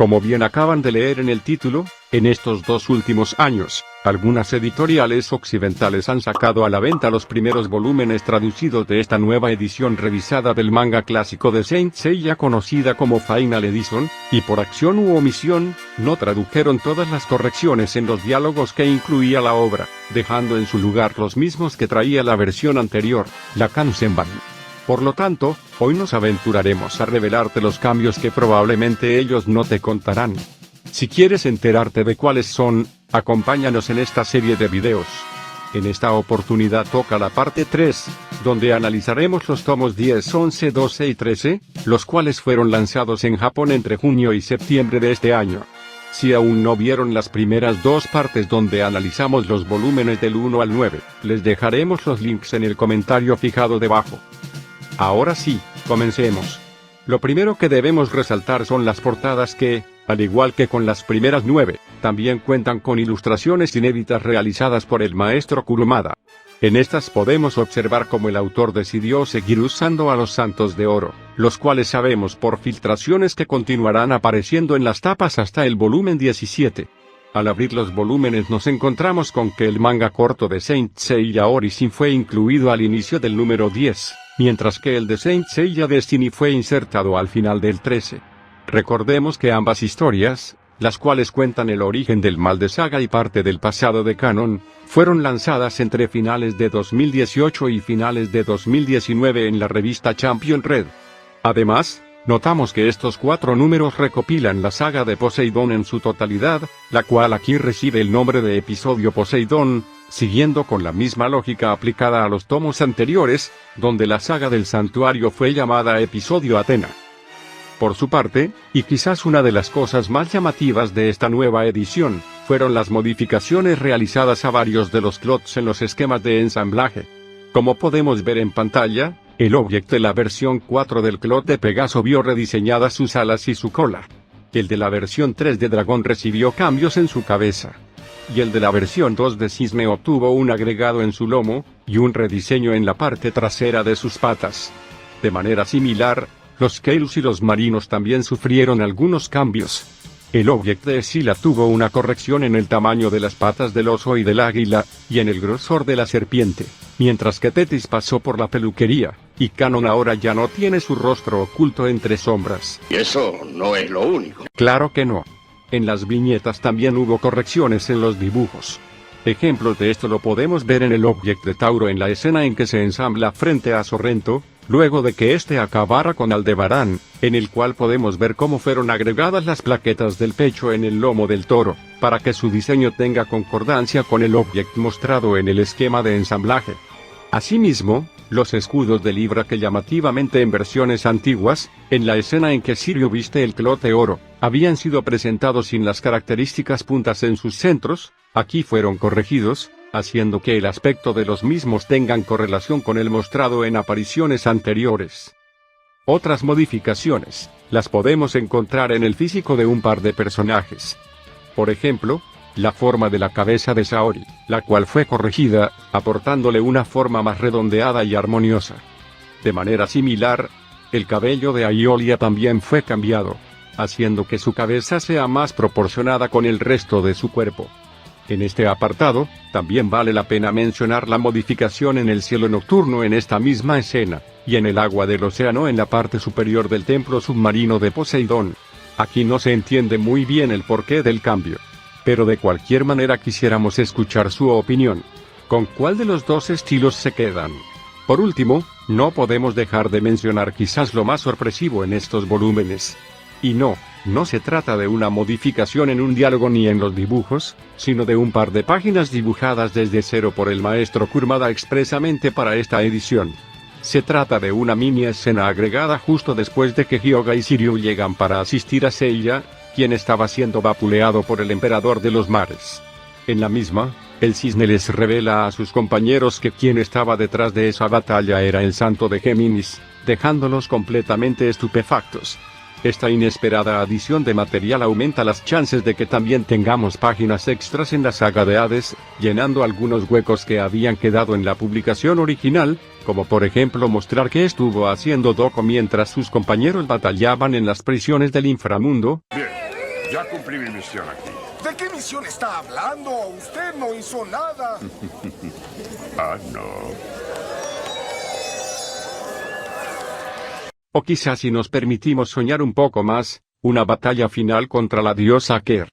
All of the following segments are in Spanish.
Como bien acaban de leer en el título, en estos 2 últimos años, algunas editoriales occidentales han sacado a la venta los primeros volúmenes traducidos de esta nueva edición revisada del manga clásico de Saint Seiya conocida como Final Edition, y por acción u omisión, no tradujeron todas las correcciones en los diálogos que incluía la obra, dejando en su lugar los mismos que traía la versión anterior, la Kanzenban. Por lo tanto, hoy nos aventuraremos a revelarte los cambios que probablemente ellos no te contarán. Si quieres enterarte de cuáles son, acompáñanos en esta serie de videos. En esta oportunidad toca la parte 3, donde analizaremos los tomos 10, 11, 12 y 13, los cuales fueron lanzados en Japón entre junio y septiembre de este año. Si aún no vieron las primeras 2 partes donde analizamos los volúmenes del 1 al 9, les dejaremos los links en el comentario fijado debajo. Ahora sí, comencemos. Lo primero que debemos resaltar son las portadas que, al igual que con las primeras 9, también cuentan con ilustraciones inéditas realizadas por el maestro Kurumada. En estas podemos observar cómo el autor decidió seguir usando a los Santos de Oro, los cuales sabemos por filtraciones que continuarán apareciendo en las tapas hasta el volumen 17. Al abrir los volúmenes nos encontramos con que el manga corto de Saint Seiya Origin fue incluido al inicio del número 10, mientras que el de Saint Seiya Destiny fue insertado al final del 13. Recordemos que ambas historias, las cuales cuentan el origen del mal de Saga y parte del pasado de Canon, fueron lanzadas entre finales de 2018 y finales de 2019 en la revista Champion Red. Además, notamos que estos 4 números recopilan la saga de Poseidón en su totalidad, la cual aquí recibe el nombre de episodio Poseidón, siguiendo con la misma lógica aplicada a los tomos anteriores, donde la saga del santuario fue llamada episodio Atena. Por su parte, y quizás una de las cosas más llamativas de esta nueva edición, fueron las modificaciones realizadas a varios de los clots en los esquemas de ensamblaje. Como podemos ver en pantalla, el Object de la versión 4 del clot de Pegaso vio rediseñadas sus alas y su cola. El de la versión 3 de Dragón recibió cambios en su cabeza. Y el de la versión 2 de Cisne obtuvo un agregado en su lomo, y un rediseño en la parte trasera de sus patas. De manera similar, los Scales y los marinos también sufrieron algunos cambios. El Object de Scylla tuvo una corrección en el tamaño de las patas del oso y del águila, y en el grosor de la serpiente, mientras que Tethys pasó por la peluquería, y Canon ahora ya no tiene su rostro oculto entre sombras. Y eso no es lo único. Claro que no. En las viñetas también hubo correcciones en los dibujos. Ejemplos de esto lo podemos ver en el Object de Tauro en la escena en que se ensambla frente a Sorrento, luego de que éste acabara con Aldebarán, en el cual podemos ver cómo fueron agregadas las plaquetas del pecho en el lomo del toro, para que su diseño tenga concordancia con el Object mostrado en el esquema de ensamblaje. Asimismo, los escudos de Libra que llamativamente en versiones antiguas, en la escena en que Sirio viste el clot de oro, habían sido presentados sin las características puntas en sus centros, aquí fueron corregidos, haciendo que el aspecto de los mismos tengan correlación con el mostrado en apariciones anteriores. Otras modificaciones, las podemos encontrar en el físico de un par de personajes. Por ejemplo, la forma de la cabeza de Saori, la cual fue corregida, aportándole una forma más redondeada y armoniosa. De manera similar, el cabello de Aiolia también fue cambiado, haciendo que su cabeza sea más proporcionada con el resto de su cuerpo. En este apartado, también vale la pena mencionar la modificación en el cielo nocturno en esta misma escena, y en el agua del océano en la parte superior del templo submarino de Poseidón. Aquí no se entiende muy bien el porqué del cambio. Pero de cualquier manera quisiéramos escuchar su opinión. ¿Con cuál de los 2 estilos se quedan? Por último, no podemos dejar de mencionar quizás lo más sorpresivo en estos volúmenes. Y no se trata de una modificación en un diálogo ni en los dibujos, sino de un par de páginas dibujadas desde cero por el maestro Kurumada expresamente para esta edición. Se trata de una mini escena agregada justo después de que Hyuga y Shiryu llegan para asistir a Seiya, quien estaba siendo vapuleado por el emperador de los mares. En la misma, el cisne les revela a sus compañeros que quien estaba detrás de esa batalla era el santo de Géminis, dejándolos completamente estupefactos. Esta inesperada adición de material aumenta las chances de que también tengamos páginas extras en la saga de Hades, llenando algunos huecos que habían quedado en la publicación original, como por ejemplo mostrar qué estuvo haciendo Doko mientras sus compañeros batallaban en las prisiones del inframundo. Bien, Ya cumplí mi misión aquí. ¿De qué misión está hablando? Usted no hizo nada. Ah, no. O quizás si nos permitimos soñar un poco más, una batalla final contra la diosa Ker.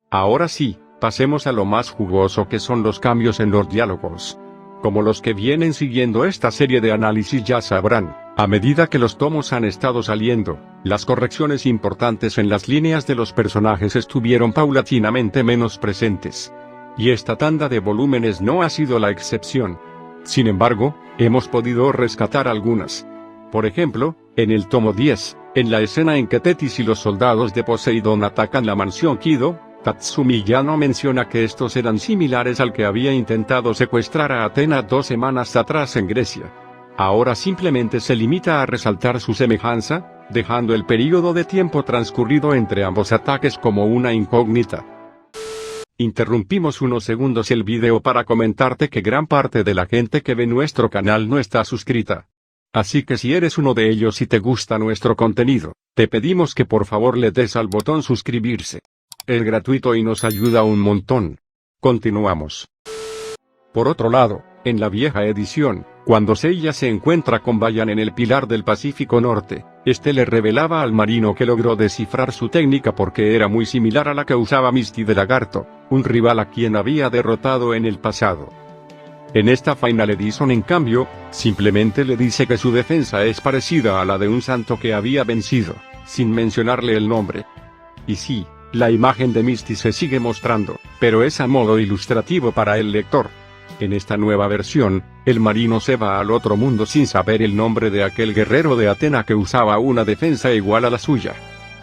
Ahora sí, pasemos a lo más jugoso que son los cambios en los diálogos. Como los que vienen siguiendo esta serie de análisis ya sabrán, a medida que los tomos han estado saliendo, las correcciones importantes en las líneas de los personajes estuvieron paulatinamente menos presentes. Y esta tanda de volúmenes no ha sido la excepción. Sin embargo, hemos podido rescatar algunas. Por ejemplo, en el tomo 10, en la escena en que Tetis y los soldados de Poseidón atacan la mansión Kido, Tatsumi Yano menciona que estos eran similares al que había intentado secuestrar a Athena 2 semanas atrás en Grecia. Ahora simplemente se limita a resaltar su semejanza, dejando el período de tiempo transcurrido entre ambos ataques como una incógnita. Interrumpimos unos segundos el video para comentarte que gran parte de la gente que ve nuestro canal no está suscrita. Así que si eres uno de ellos y te gusta nuestro contenido, te pedimos que por favor le des al botón suscribirse. Es gratuito y nos ayuda un montón. Continuamos. Por otro lado, en la vieja edición, cuando Seiya se encuentra con Bayan en el Pilar del Pacífico Norte, este le revelaba al marino que logró descifrar su técnica porque era muy similar a la que usaba Misty de Lagarto, un rival a quien había derrotado en el pasado. En esta Final Edition en cambio, simplemente le dice que su defensa es parecida a la de un santo que había vencido, sin mencionarle el nombre. Y sí, la imagen de Misty se sigue mostrando, pero es a modo ilustrativo para el lector. En esta nueva versión, el marino se va al otro mundo sin saber el nombre de aquel guerrero de Atena que usaba una defensa igual a la suya.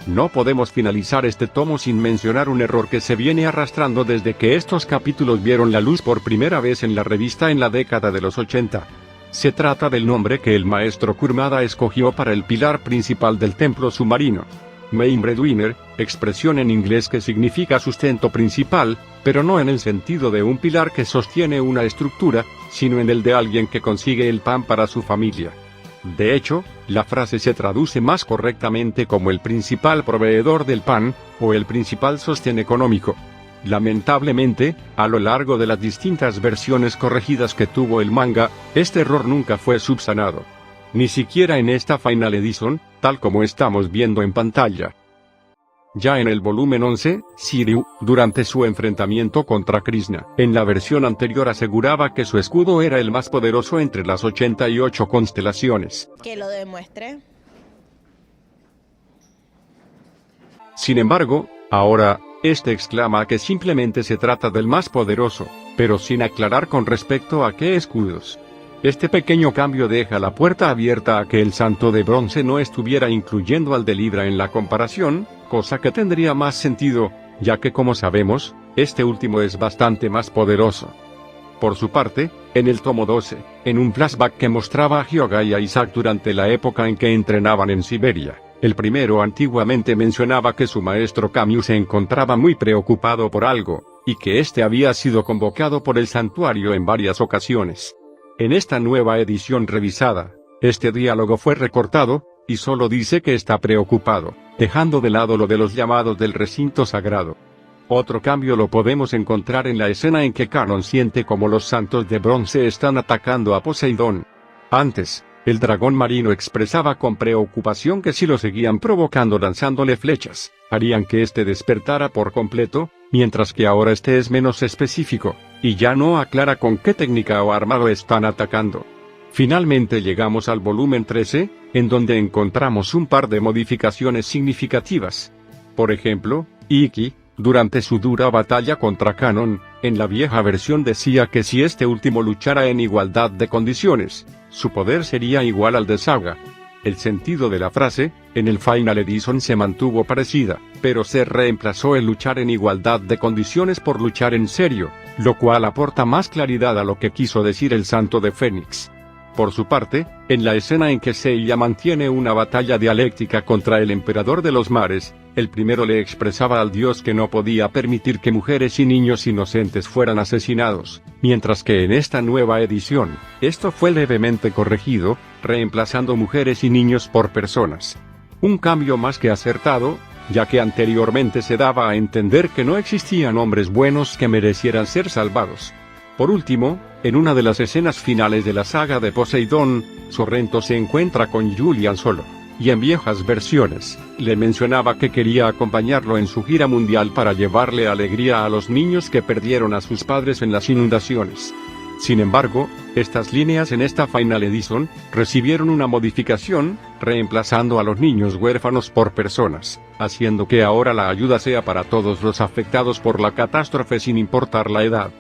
No podemos finalizar este tomo sin mencionar un error que se viene arrastrando desde que estos capítulos vieron la luz por primera vez en la revista en la década de los 80. Se trata del nombre que el maestro Kurumada escogió para el pilar principal del templo submarino. Main breadwinner, expresión en inglés que significa sustento principal, pero no en el sentido de un pilar que sostiene una estructura, sino en el de alguien que consigue el pan para su familia. De hecho, la frase se traduce más correctamente como el principal proveedor del pan, o el principal sostén económico. Lamentablemente, a lo largo de las distintas versiones corregidas que tuvo el manga, este error nunca fue subsanado. Ni siquiera en esta Final Edition, tal como estamos viendo en pantalla. Ya en el volumen 11, Shiryu, durante su enfrentamiento contra Krishna, en la versión anterior aseguraba que su escudo era el más poderoso entre las 88 constelaciones. Que lo demuestre. Sin embargo, ahora, este exclama que simplemente se trata del más poderoso, pero sin aclarar con respecto a qué escudos. Este pequeño cambio deja la puerta abierta a que el santo de bronce no estuviera incluyendo al de Libra en la comparación, cosa que tendría más sentido, ya que como sabemos, este último es bastante más poderoso. Por su parte, en el tomo 12, en un flashback que mostraba a Hyuga y a Isaac durante la época en que entrenaban en Siberia, el primero antiguamente mencionaba que su maestro Kamyu se encontraba muy preocupado por algo, y que este había sido convocado por el santuario en varias ocasiones. En esta nueva edición revisada, este diálogo fue recortado, y solo dice que está preocupado, dejando de lado lo de los llamados del recinto sagrado. Otro cambio lo podemos encontrar en la escena en que Canon siente como los santos de bronce están atacando a Poseidón. Antes, el dragón marino expresaba con preocupación que si lo seguían provocando lanzándole flechas, harían que éste despertara por completo, mientras que ahora este es menos específico, y ya no aclara con qué técnica o arma lo están atacando. Finalmente llegamos al volumen 13, en donde encontramos un par de modificaciones significativas. Por ejemplo, Ikki, durante su dura batalla contra Canon, en la vieja versión decía que si este último luchara en igualdad de condiciones, su poder sería igual al de Saga. El sentido de la frase, en el Final Edition se mantuvo parecida, pero se reemplazó el luchar en igualdad de condiciones por luchar en serio, lo cual aporta más claridad a lo que quiso decir el Santo de Fénix. Por su parte, en la escena en que Seiya mantiene una batalla dialéctica contra el Emperador de los Mares, el primero le expresaba al dios que no podía permitir que mujeres y niños inocentes fueran asesinados, mientras que en esta nueva edición, esto fue levemente corregido, reemplazando mujeres y niños por personas. Un cambio más que acertado, ya que anteriormente se daba a entender que no existían hombres buenos que merecieran ser salvados. Por último, en una de las escenas finales de la saga de Poseidón, Sorrento se encuentra con Julian solo, y en viejas versiones, le mencionaba que quería acompañarlo en su gira mundial para llevarle alegría a los niños que perdieron a sus padres en las inundaciones. Sin embargo, estas líneas en esta Final Edition recibieron una modificación, reemplazando a los niños huérfanos por personas, haciendo que ahora la ayuda sea para todos los afectados por la catástrofe sin importar la edad.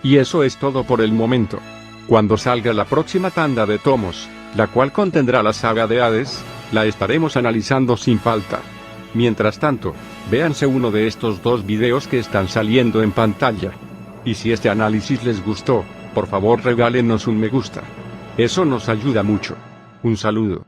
Y eso es todo por el momento. Cuando salga la próxima tanda de tomos, la cual contendrá la saga de Hades, la estaremos analizando sin falta. Mientras tanto, véanse uno de estos dos videos que están saliendo en pantalla. Y si este análisis les gustó, por favor regálenos un me gusta. Eso nos ayuda mucho. Un saludo.